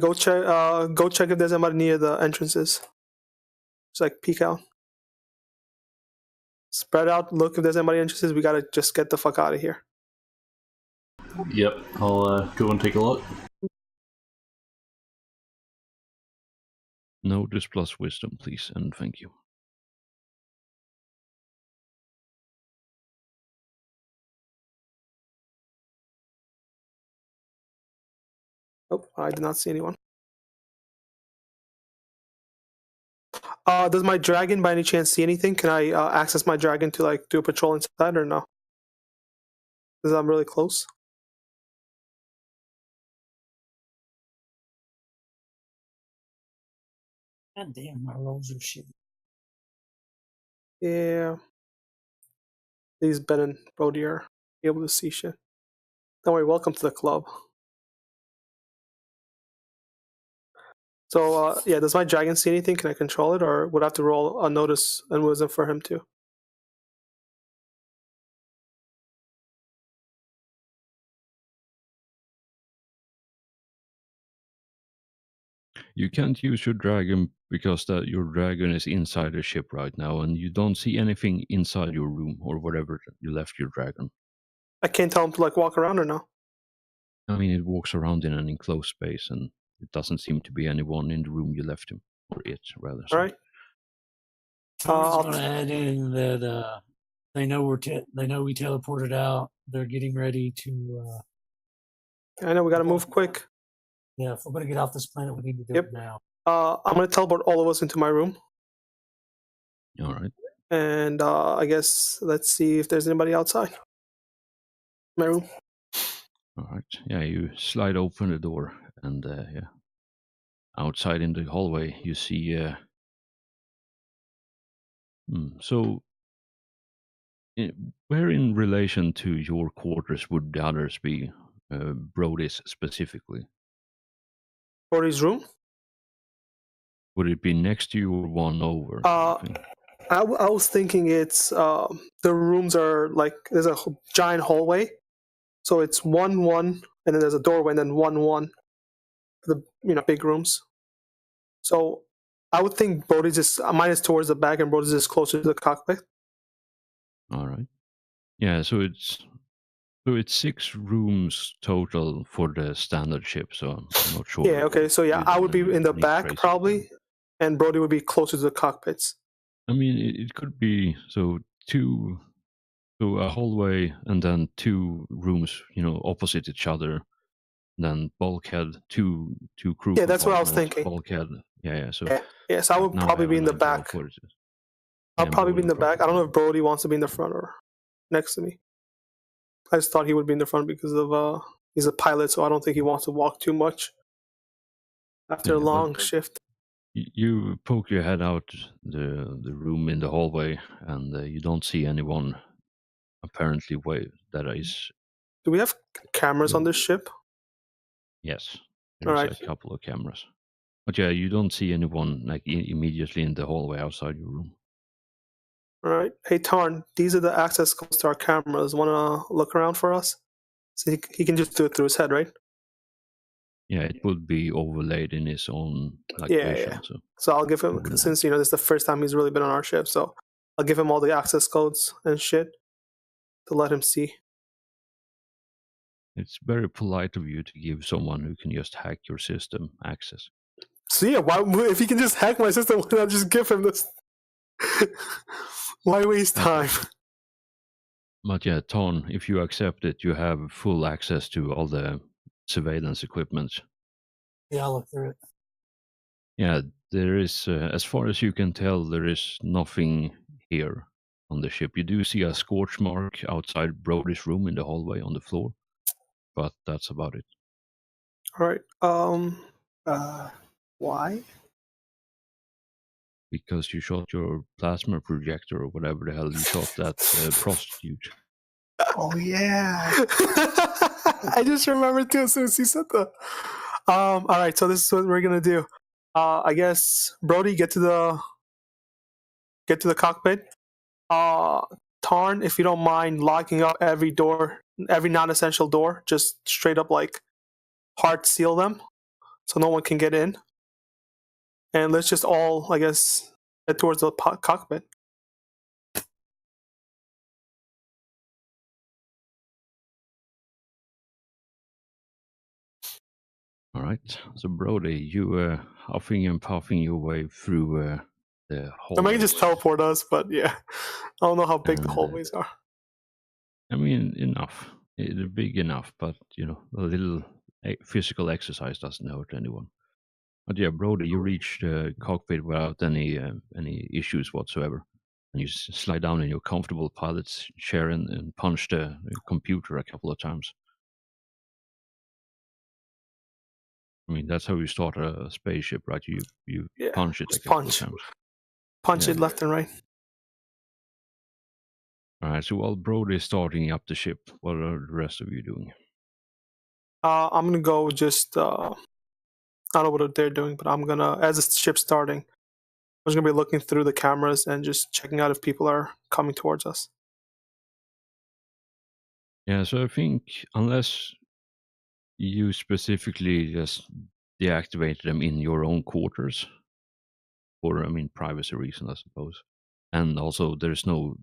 Go check. Go check if there's anybody near the entrances. Just like peek out. Spread out. Look if there's anybody entrances. We gotta just get the fuck out of here. Yep, I'll go and take a look. Notice plus wisdom, please, and thank you. Oh, I did not see anyone. Does my dragon by any chance see anything? Can I access my dragon to like do a patrol inside or no? Because I'm really close. God damn, my rolls are shit. Yeah. These Ben and Brody are able to see shit. Don't worry, welcome to the club. So, yeah, does my dragon see anything? Can I control it, or would I have to roll a notice and wisdom for him too? You can't use your dragon because your dragon is inside the ship right now, and you don't see anything inside your room or wherever you left your dragon. I can't tell him to like walk around or no? I mean, it walks around in an enclosed space, and it doesn't seem to be anyone in the room you left him, or it rather. All right. I'm going to add in that they know we teleported out. They're getting ready to. I know we got to move quick. Yeah, if we're going to get off this planet, we need to do it now. I'm going to teleport all of us into my room. All right. And I guess let's see if there's anybody outside my room. All right. Yeah, you slide open the door, and yeah, outside in the hallway you see. So, where in relation to your quarters would the others be? Brody's specifically. Brody's room? Would it be next to you or one over? I was thinking it's the rooms are like there's a giant hallway, so it's 1-1, and then there's a doorway, and then 1-1. The big rooms. So I would think Brody's just mine is towards the back, and Brody's is closer to the cockpit. All right. Yeah. So it's 6 rooms total for the standard ship. So I'm not sure. Yeah. Okay. So yeah, I would be in the back probably, and Brody would be closer to the cockpits. I mean, it could be so a hallway and then 2 rooms, opposite each other. Then bulkhead, two crew. Yeah, that's what I was thinking. Bulkhead. Yeah. So yes, I would probably be in the back. I'll probably be in the back. I don't know if Brody wants to be in the front or next to me. I just thought he would be in the front because of he's a pilot, so I don't think he wants to walk too much after a long shift. You poke your head out the room in the hallway, and you don't see anyone apparently that is. Do we have cameras on this ship? Yes, there's a couple of cameras. But yeah, you don't see anyone like immediately in the hallway outside your room. All right. Hey, Tarn, these are the access codes to our cameras. Want to look around for us? So he can just do it through his head, right? Yeah, it would be overlaid in his own vision. Yeah. So I'll give him, since this is the first time he's really been on our ship, so I'll give him all the access codes and shit to let him see. It's very polite of you to give someone who can just hack your system access. So yeah, if he can just hack my system, why not just give him this? Why waste time? But yeah, Ton, if you accept it, you have full access to all the surveillance equipment. Yeah, I'll look through it. Yeah, there is, as far as you can tell, there is nothing here on the ship. You do see a scorch mark outside Brody's room in the hallway on the floor, but that's about it. All right. Why? Because you shot your plasma projector or whatever the hell you shot that prostitute. Oh yeah. I just remembered too as soon as he said that. All right, so this is what we're gonna do. I guess Brody, get to the cockpit. Tarn, if you don't mind locking up every door, every non-essential door, just straight up like hard seal them. so no one can get in. And let's just all, I guess, head towards the cockpit. All right. So Brody, you huffing and puffing your way through the I might just hallways. teleport us, but yeah, I don't know how big the And, hallways are. I mean, enough. Big enough, but a little physical exercise doesn't hurt anyone. But yeah, Brody, you reach the cockpit without any issues whatsoever, and you slide down in your comfortable pilot's chair and punch the computer a couple of times. I mean, that's how you start a spaceship, right? You Yeah, punch it a just couple punch. of times. Punch Yeah. it left and right. All right. So while Brody is starting up the ship, what are the rest of you doing? I'm gonna go just. I don't know what they're doing, but I'm gonna, as the ship's starting, I'm just gonna be looking through the cameras and just checking out if people are coming towards us. Yeah. So I think unless you specifically just deactivate them in your own quarters, for privacy reasons, I suppose, and also there's no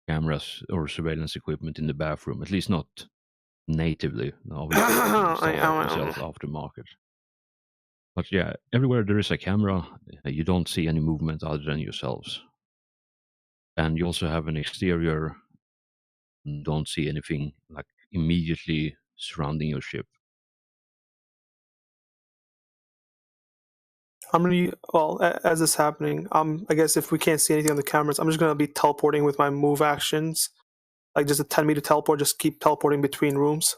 cameras or surveillance equipment in the bathroom, at least not natively. Obviously, you can install that yourself aftermarket. But yeah, everywhere there is a camera, you don't see any movement other than yourselves. And you also have an exterior, don't see anything like immediately surrounding your ship. As this happening, I guess if we can't see anything on the cameras, I'm just gonna be teleporting with my move actions, like just a 10-meter teleport. Just keep teleporting between rooms.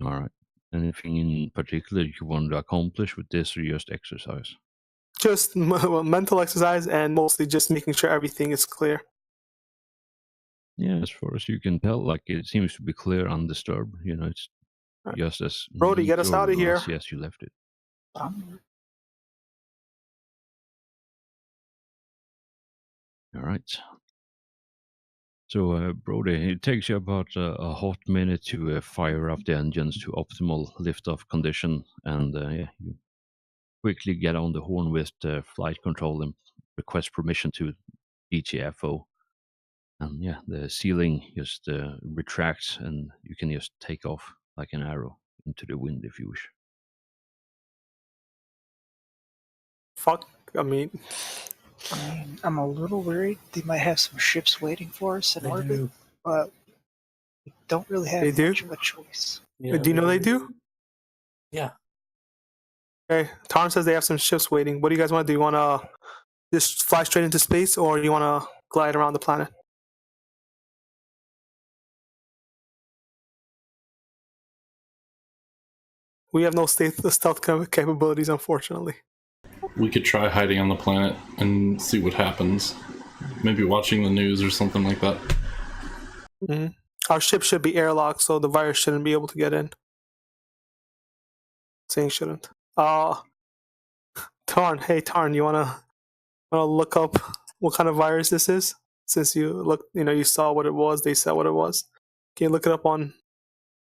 All right. Anything in particular you want to accomplish with this, or just exercise? Just mental exercise and mostly just making sure everything is clear. Yeah, as far as you can tell, like it seems to be clear, undisturbed. It's just as Brody, neat get us or out of here. messy as you left it. All right. So, Brody, it takes you about a hot minute to fire up the engines to optimal liftoff condition, and yeah, you quickly get on the horn with flight control and request permission to DTFO. And yeah, the ceiling just retracts, and you can just take off like an arrow into the wind if you wish. Fuck. I mean, I'm a little worried they might have some ships waiting for us in orbit, but we don't really have They do? much of a choice. do you know they do? Yeah. Okay. Tarn says they have some ships waiting. What do you guys want to do? You want to just fly straight into space, or you want to glide around the planet? We have no stealth capabilities, unfortunately. We could try hiding on the planet and see what happens. Maybe watching the news or something like that. Mm-hmm. Our ship should be airlocked, so the virus shouldn't be able to get in. Saying shouldn't. Tarn, hey Tarn, you wanna look up what kind of virus this is? Since you saw what it was, they said what it was. Can you look it up on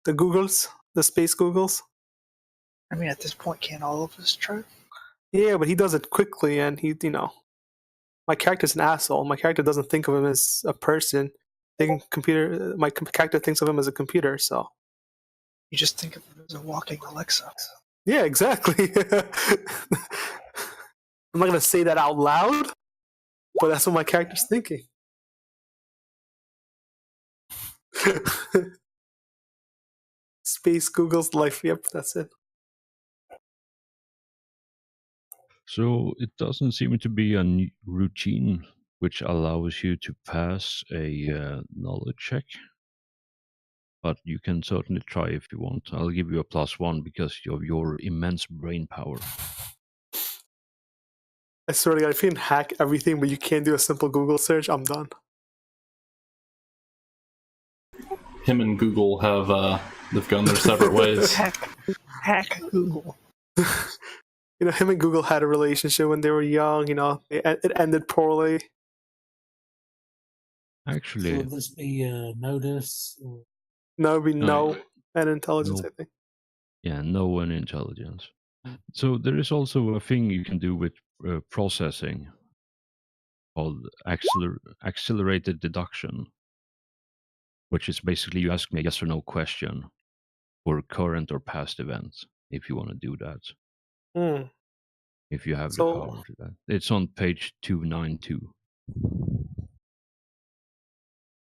the Googles, the space Googles? I mean, at this point, can't all of us try? Yeah, but he does it quickly, and my character's an asshole. My character doesn't think of him as a person. My character thinks of him as a computer. So You just think of it as a walking Alexa. yeah, exactly. I'm not gonna say that out loud, but that's what my character's thinking. Space Google's life. Yep, that's it. So it doesn't seem to be a routine which allows you to pass a knowledge check, but you can certainly try if you want. I'll give you a +1 because of your immense brain power. I swear to God, if you can hack everything, but you can't do a simple Google search, I'm done. Him and Google they've gone their separate ways. Hack Google. Him and Google had a relationship when they were young. It ended poorly. Actually, would this be a notice? Or... No, it'd be No, no and intelligence, no. I think. Yeah, no one intelligence. So there is also a thing you can do with processing called accelerated deduction, which is basically you ask me a yes or no question for current or past events, if you want to do that, Hmm. if you have the So, power to that. It's on page 292.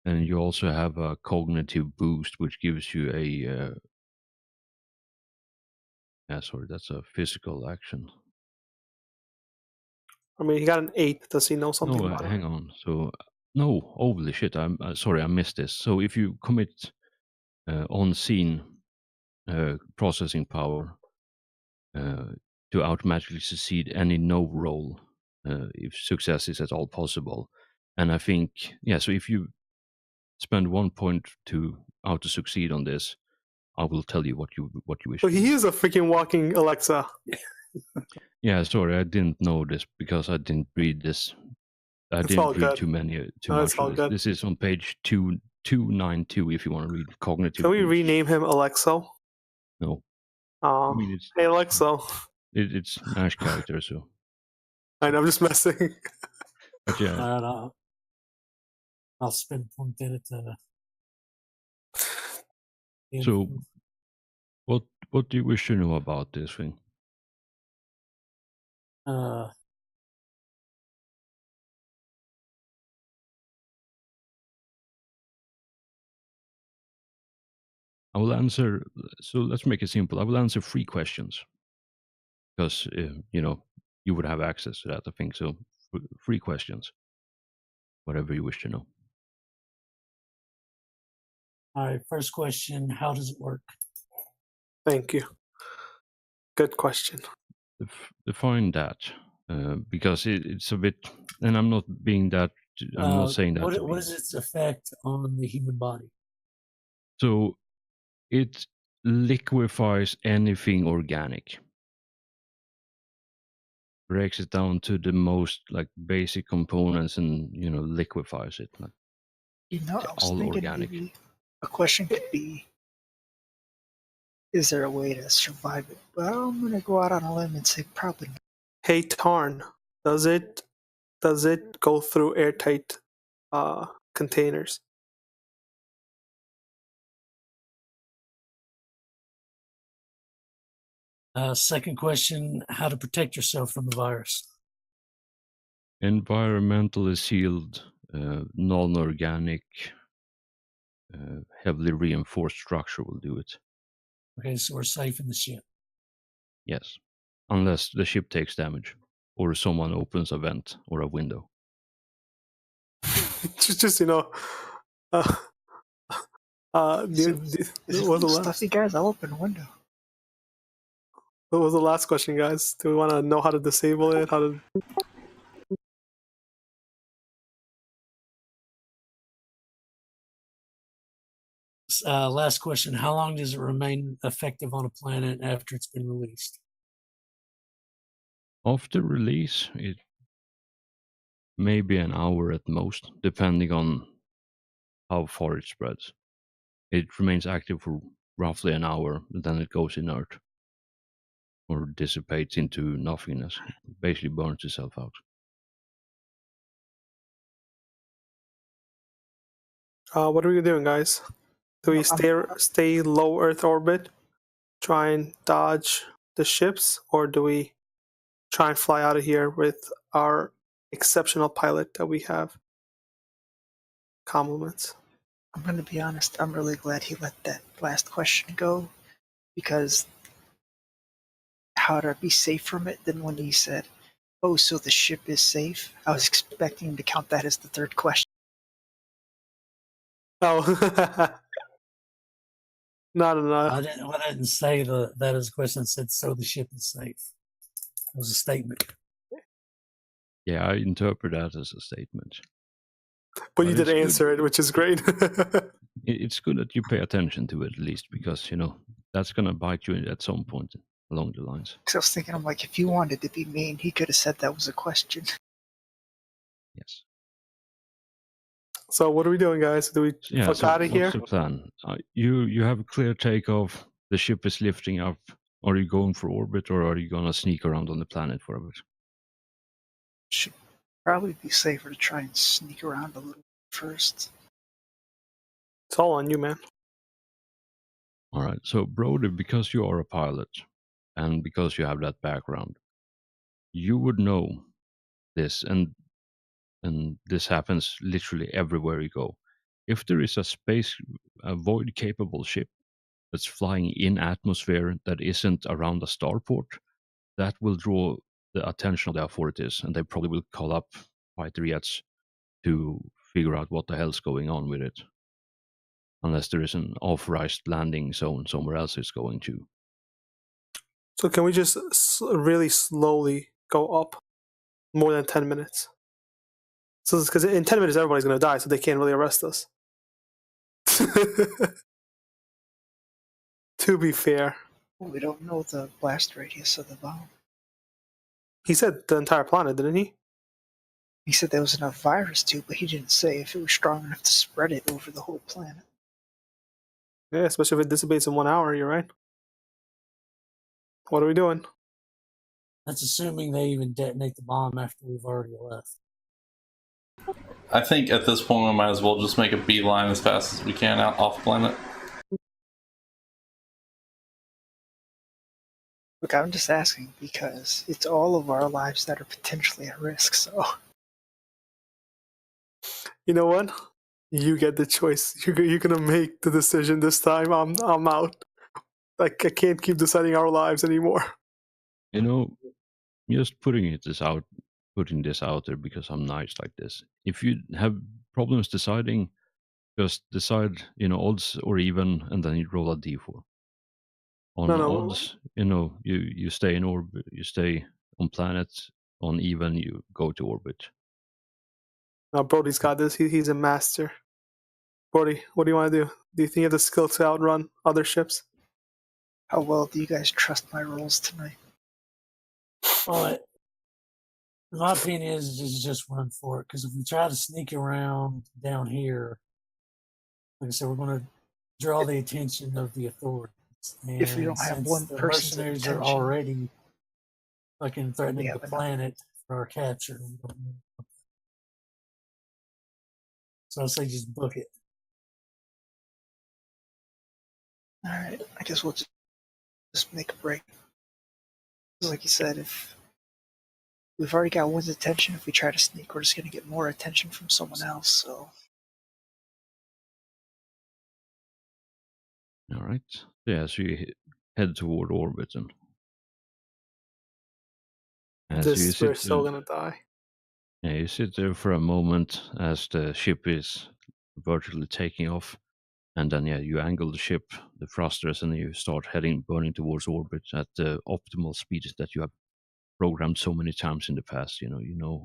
And you also have a cognitive boost, which gives you a sorry, that's a physical action. I mean, he got an 8. Does he know something No, about it? hang on. So, no, holy shit! I'm sorry, I missed this. So, if you commit on scene processing power to automatically succeed any no roll, if success is at all possible, and I think so if you spend 1 point to how to succeed on this, I will tell you what you wish. So to he do. is a freaking walking Alexa. Yeah, sorry, I didn't know this because I didn't read this. I It's all didn't read good. too No, it's much of all this. good. This is on page 292 if you want to read cognitive. Can we boost. rename him Alexo? No, I mean it's Hey, Alexo. it's Nash character, so. I know, I'm just messing. But yeah, All right, I'll spend 1 minute to. so what do you wish to know about this thing? I will answer. So let's make it simple. I will answer 3 questions because you would have access to that. I think so. 3 questions, whatever you wish to know. All right, first question: how does it work? Thank you. Good question. Define that because it's a bit, and I'm not being that. I'm not saying that. What is its effect on the human body? So it liquefies anything organic. Breaks it down to the most like basic components and liquefies it. Like, I was all thinking organic. maybe a question could be, is there a way to survive it? Well, I'm gonna go out on a limb and say probably not. Hey, Tarn, does it go through airtight containers? Second question: how to protect yourself from the virus? Environmentally sealed, non-organic, heavily reinforced structure will do it. Okay, so we're safe in the ship. Yes, unless the ship takes damage or someone opens a vent or a window. just uh, Is it what was the stuffy guys? I'll open a window. What was the last question, guys? Do we want to know how to disable it? How to? Last question: how long does it remain effective on a planet after it's been released? After release, it may be an hour at most, depending on how far it spreads. It remains active for roughly an hour, then it goes inert or dissipates into nothingness. It basically burns itself out. What are we doing, guys? Do we stay low Earth orbit, try and dodge the ships, or do we try and fly out of here with our exceptional pilot that we have? Compliments. I'm going to be honest, I'm really glad he let that last question go, because how to be safe from it, then when he said, oh, so the ship is safe, I was expecting to count that as the third question. Oh. No. I didn't say that as a question. I said, so the ship is safe. It was a statement. Yeah, I interpret that as a statement. But you did answer it, which is great. It's good that you pay attention to it at least, because that's gonna bite you at some point along the lines. Because I was thinking, I'm like, if he wanted to be mean, he could have said that was a question. Yes. So what are we doing, guys? Do we Yeah, fuck so out of here? what's the plan? You have a clear takeoff. The ship is lifting up. Are you going for orbit, or are you gonna sneak around on the planet for a bit? Should probably be safer to try and sneak around a little first. It's all on you, man. All right. So Brody, because you are a pilot, and because you have that background, you would know this, and this happens literally everywhere you go. If there is a void capable ship that's flying in atmosphere that isn't around a starport, that will draw the attention of the authorities, and they probably will call up fighter jets to figure out what the hell's going on with it. Unless there is an authorized landing zone somewhere else it's going to. So can we just really slowly go up more than 10 minutes? So because in 10 minutes everybody's going to die, so they can't really arrest us. To be fair. Well, we don't know the blast radius of the bomb. He said the entire planet, didn't he? He said there was enough virus to, but he didn't say if it was strong enough to spread it over the whole planet. Yeah, especially if it dissipates in 1 hour, you're right. What are we doing? That's assuming they even detonate the bomb after we've already left. I think at this point we might as well just make a beeline as fast as we can out off planet. Look, I'm just asking because it's all of our lives that are potentially at risk, so... You know what? You get the choice. You're gonna make the decision this time. I'm out. Like, I can't keep deciding our lives anymore. You know, just putting this out there because I'm nice like this. If you have problems deciding, just decide, odds or even, and then you roll a d4. On No. odds, you stay in orbit, you stay on planet. On even, you go to orbit. No, Brody's got this. He's a master. Brody, what do you want to do? Do you think you have the skill to outrun other ships? How well do you guys trust my rolls tonight? Well, my opinion is just run for it, because if we try to sneak around down here, like I said, we're going to draw the attention of the authorities. And If we don't have one the person's mercenaries attention, are already fucking threatening we the have enough. planet for our capture. So I say just book it. Alright, I guess we'll just make a break. Like you said, if we've already got one's attention, if we try to sneak, we're just going to get more attention from someone else, so... All right. Yeah, so you head toward orbit, and We're still gonna die. Yeah, you sit there for a moment as the ship is vertically taking off, and then you angle the ship, the thrusters, and you start burning towards orbit at the optimal speed that you have programmed so many times in the past. You know,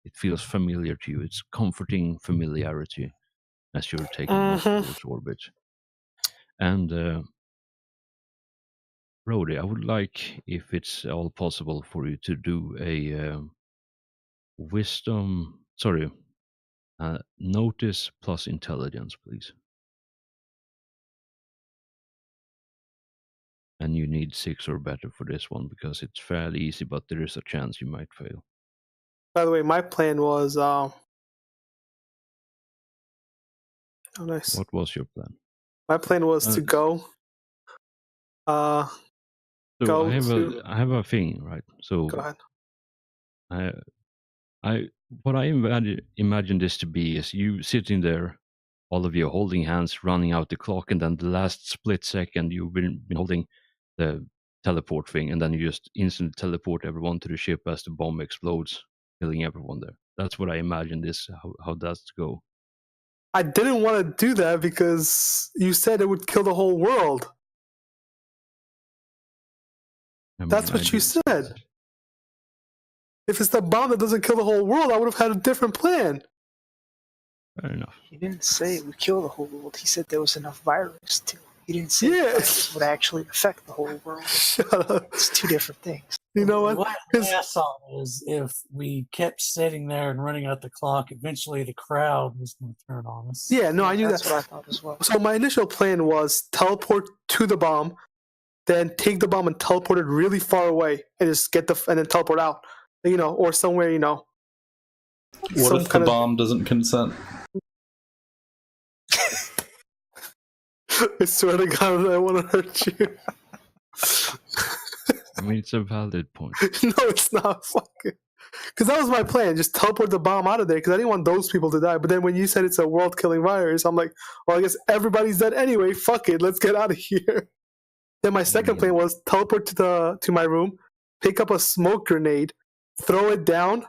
it feels familiar to you. It's comforting familiarity as you're taking off towards orbit. And Brody, I would like, if it's all possible, for you to do a notice plus intelligence, please. And you need 6 or better for this one because it's fairly easy, but there is a chance you might fail. By the way, my plan was oh, nice. What was your plan? My plan was to go. So go I have a thing, right? So go ahead. What I imagine this to be is you sitting there, all of you holding hands, running out the clock, and then the last split second you've been holding the teleport thing, and then you just instantly teleport everyone to the ship as the bomb explodes, killing everyone there. That's what I imagine this, how that's go. I didn't want to do that because you said it would kill the whole world. That's what you said. If it's the bomb that doesn't kill the whole world, I would have had a different plan. Fair enough. He didn't say it would kill the whole world. He said there was enough virus to. He didn't say the virus would actually affect the whole world. Shut up. It's two different things. You know The what? way I saw it is if we kept sitting there and running out the clock, eventually the crowd was going to turn on us. Yeah, no, I knew That's that. what I thought as well. So my initial plan was teleport to the bomb, then take the bomb and teleport it really far away, and just and then teleport out, or somewhere, What some if the kind of. bomb doesn't consent? I swear to God, I want to hurt you. I mean, it's a valid point. No, it's not fucking. Because that was my plan, just teleport the bomb out of there. Because I didn't want those people to die. But then when you said it's a world-killing virus, I'm like, well, I guess everybody's dead anyway. Fuck it, let's get out of here. Then my second plan was teleport to my room, pick up a smoke grenade, throw it down,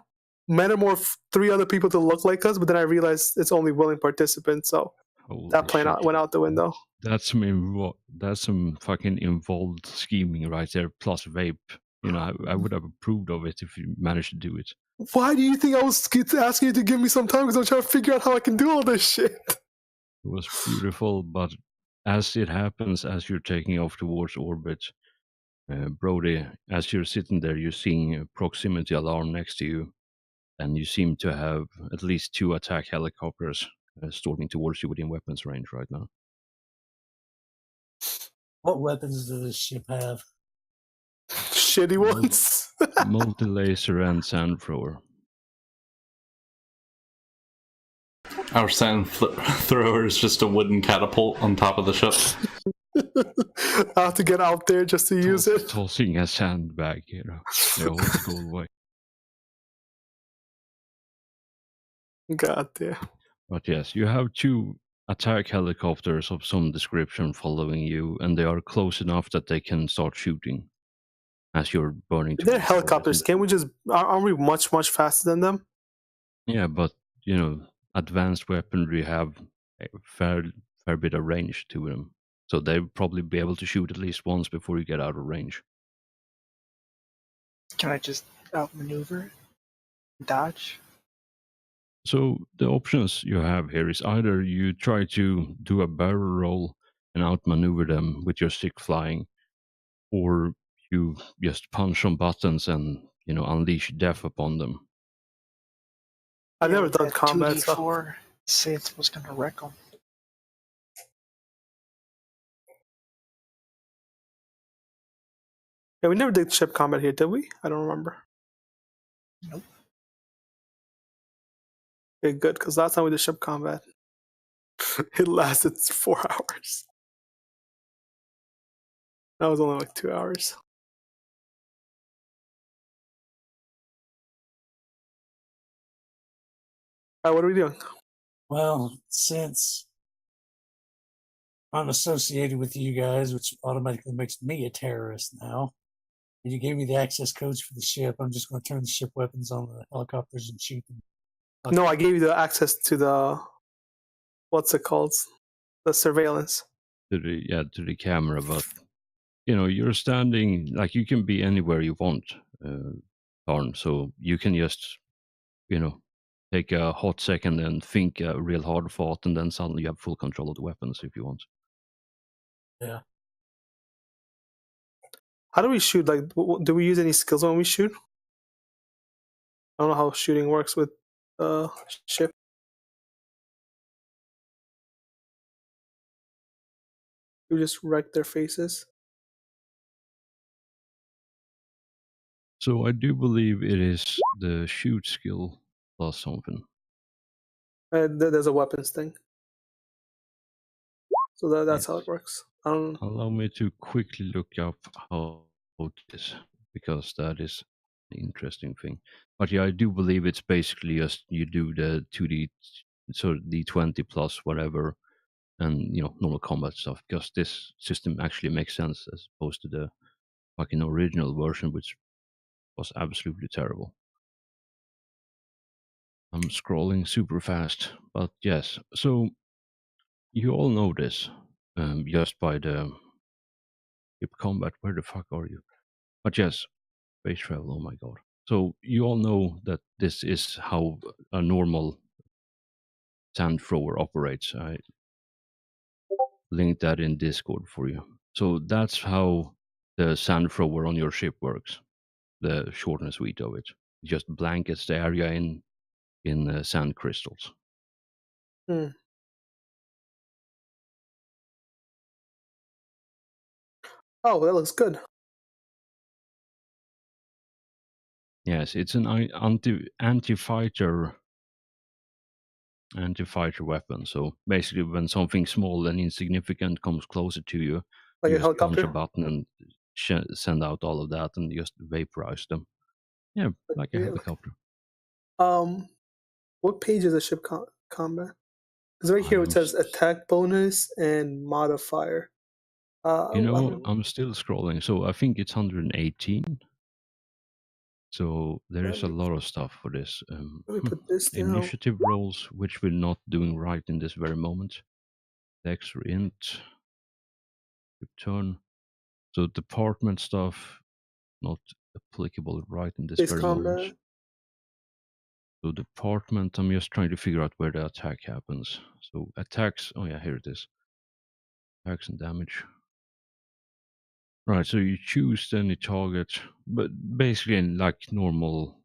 metamorph 3 other people to look like us. But then I realized it's only willing participants, so Holy that plan shit. went out the window. That's some fucking involved scheming right there, plus vape. I would have approved of it if you managed to do it. Why do you think I was asking you to give me some time? Because I'm trying to figure out how I can do all this shit. It was beautiful, but as it happens, as you're taking off towards orbit, Brody, as you're sitting there, you're seeing a proximity alarm next to you, and you seem to have at least 2 attack helicopters storming towards you within weapons range right now. What weapons does this ship have? Shitty ones. Multi-laser and sand thrower. Our sand thrower is just a wooden catapult on top of the ship. I have to get out there just to use it. Tossing a sandbag, the old school way. God damn. But yes, you have 2 attack helicopters of some description following you, and they are close enough that they can start shooting as you're burning. They're helicopters. Can't we just? Aren't we much faster than them? Yeah, but advanced weaponry have a fair bit of range to them, so they'll probably be able to shoot at least once before you get out of range. Can I just outmaneuver? Dodge? So the options you have here is either you try to do a barrel roll and outmaneuver them with your stick flying, or you just punch some buttons and unleash death upon them. I've never with done that combat 2d4, stuff. Sith was gonna wreck them. Yeah, we never did ship combat here, did we? I don't remember. Nope. Okay, good, because last time we did ship combat, it lasted 4 hours. That was only like 2 hours. All right, what are we doing? Well, since I'm associated with you guys, which automatically makes me a terrorist now, and you gave me the access codes for the ship, I'm just going to turn the ship weapons on the helicopters and shoot them. Okay. No, I gave you the access to the, what's it called? The surveillance. To the camera, but you're standing, like, you can be anywhere you want, Arn, so you can just take a hot second and think a real hard thought, and then suddenly you have full control of the weapons if you want. Yeah. How do we shoot? Like, do we use any skills when we shoot? I don't know how shooting works with ship. We just wreck their faces. So I do believe it is the shoot skill plus something. There's a weapons thing. So that's Yes. how it works. I don't know. Allow me to quickly look up how it is, because that is an interesting thing. But yeah, I do believe it's basically just you do the 2D, so D20 plus whatever, and normal combat stuff, because this system actually makes sense as opposed to the fucking original version, which was absolutely terrible. I'm scrolling super fast, but yes. So you all know this, just by the ship combat. Where the fuck are you? But yes, space travel. Oh my god. So you all know that this is how a normal sand thrower operates. I linked that in Discord for you. So that's how the sand thrower on your ship works. the short and sweet of it. It just blankets the area in sand crystals. Hmm. Oh, that looks good. Yes, it's an anti-fighter weapon. So basically, when something small and insignificant comes closer to you, Like you a just punch a helicopter. button and send out all of that and just vaporize them. Yeah, like a Yeah. helicopter. What page is the ship combat? Because right I here it am, says attack bonus and modifier. I'm still scrolling, so I think it's 118. So there is a lot of stuff for this. Let me put this down. Initiative rolls, which we're not doing right in this very moment. Dex or int. Return. So department stuff, not applicable right in this Base very moment. combat. So department, I'm just trying to figure out where the attack happens. So attacks, oh yeah, here it is. Attacks and damage. Right, so you choose any target, but basically like normal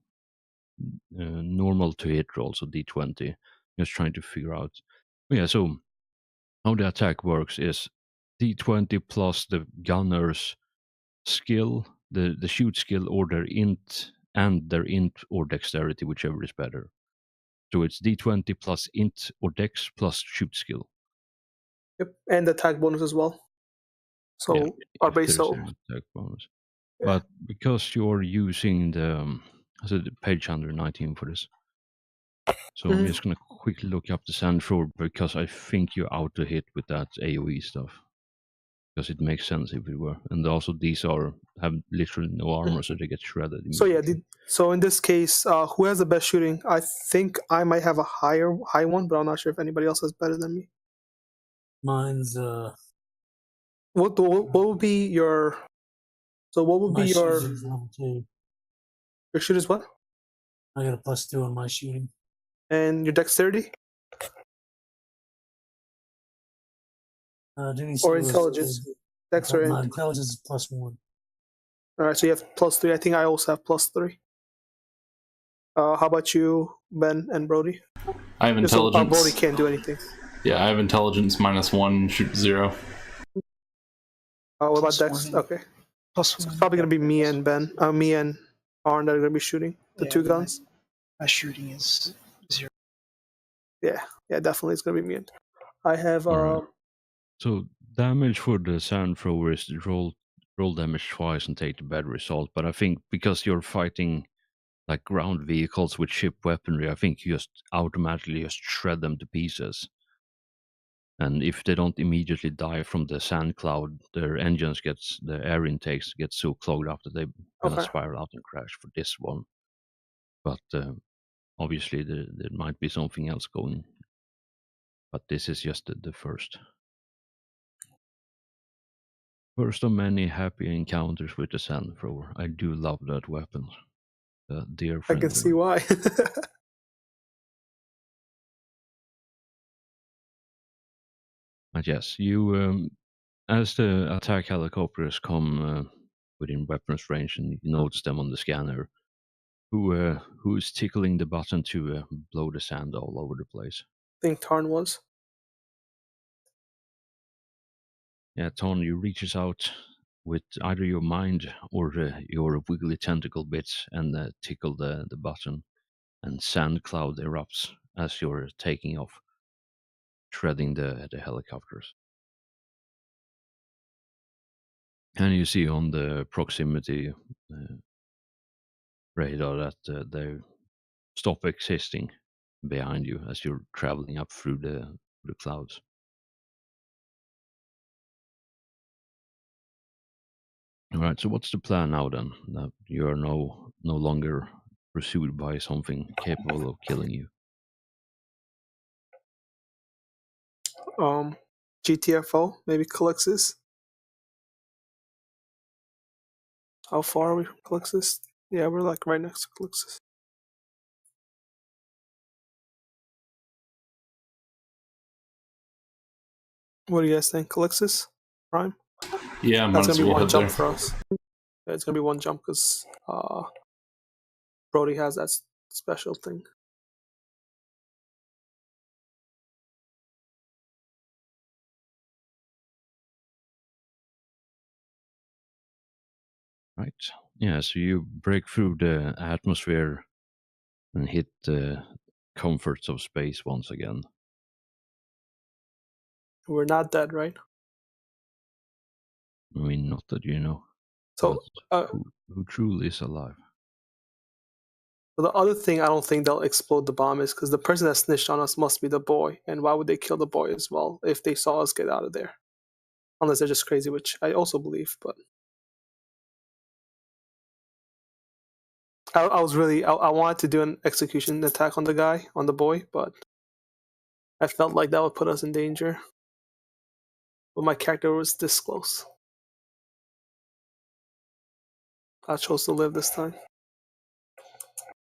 to hit roll, so d20. Just trying to figure out. Yeah, so how the attack works is d20 plus the gunner's skill, the shoot skill, or their int or dexterity, whichever is better. So it's d20 plus int or dex plus shoot skill. Yep, and attack bonus as well. So Yeah, our if base there's so an attack bonus. yeah. But because you're using the page 119 for this, so I'm just gonna quickly look up the sand thrower because I think you're out to hit with that AOE stuff. Because it makes sense if it were, and also these have literally no armor, so they get shredded. So yeah, Immediately. so in this case, who has the best shooting? I think I might have a high one, but I'm not sure if anybody else has better than me. Mine's What would be your? So what would my be your shooting's level 2. shoot is what? I got a +2 on my shooting. And your dexterity Denise or Lewis intelligence? is- Dex or my int. intelligence is +1. All right, so you have +3. I think I also have +3. How about you, Ben and Brody? I have So intelligence. Brody can't do anything. Yeah, I have intelligence -1, shoot 0. What about Plus Dex? one. Okay, Plus so it's one. probably gonna be me and Ben, me and Arn that are gonna be shooting the Yeah, two guns. My shooting is 0. Yeah, definitely it's gonna be me. And I have Alright. So damage for the sand thrower is to roll damage twice and take the bad result. But I think because you're fighting like ground vehicles with ship weaponry, I think you just automatically just shred them to pieces. And if they don't immediately die from the sand cloud, their the air intakes get so clogged up that they're gonna okay. spiral out and crash for this one. But obviously there might be something else going. But this is just the first. First of many happy encounters with the sand thrower. I do love that weapon. The dear I friend. can see why. But yes, you as the attack helicopters come within weapons range and you notice them on the scanner, who's tickling the button to blow the sand all over the place. I think Tarn was. Yeah, Ton, you reaches out with either your mind or your wiggly tentacle bits and tickle the button, and sand cloud erupts as you're taking off, shredding the helicopters. And you see on the proximity radar that they stop existing behind you as you're traveling up through the clouds. All right. So what's the plan now then? That you are no longer pursued by something capable of killing you. GTFO, maybe Calixis. How far are we from Calixis? Yeah, we're like right next to Calixis. What do you guys think? Calixis? Prime? Yeah, might That's as gonna be well one head jump there. for us. It's gonna be one jump because Brody has that special thing. Right. Yeah, so you break through the atmosphere and hit the comforts of space once again. We're not dead, right? I mean, not that you know, So but who truly is alive? the other thing I don't think they'll explode the bomb is because the person that snitched on us must be the boy, and why would they kill the boy as well if they saw us get out of there? Unless they're just crazy, which I also believe. But I was really I wanted to do an execution attack on the guy, on the boy, but I felt like that would put us in danger. But my character was this close. I chose to live this time.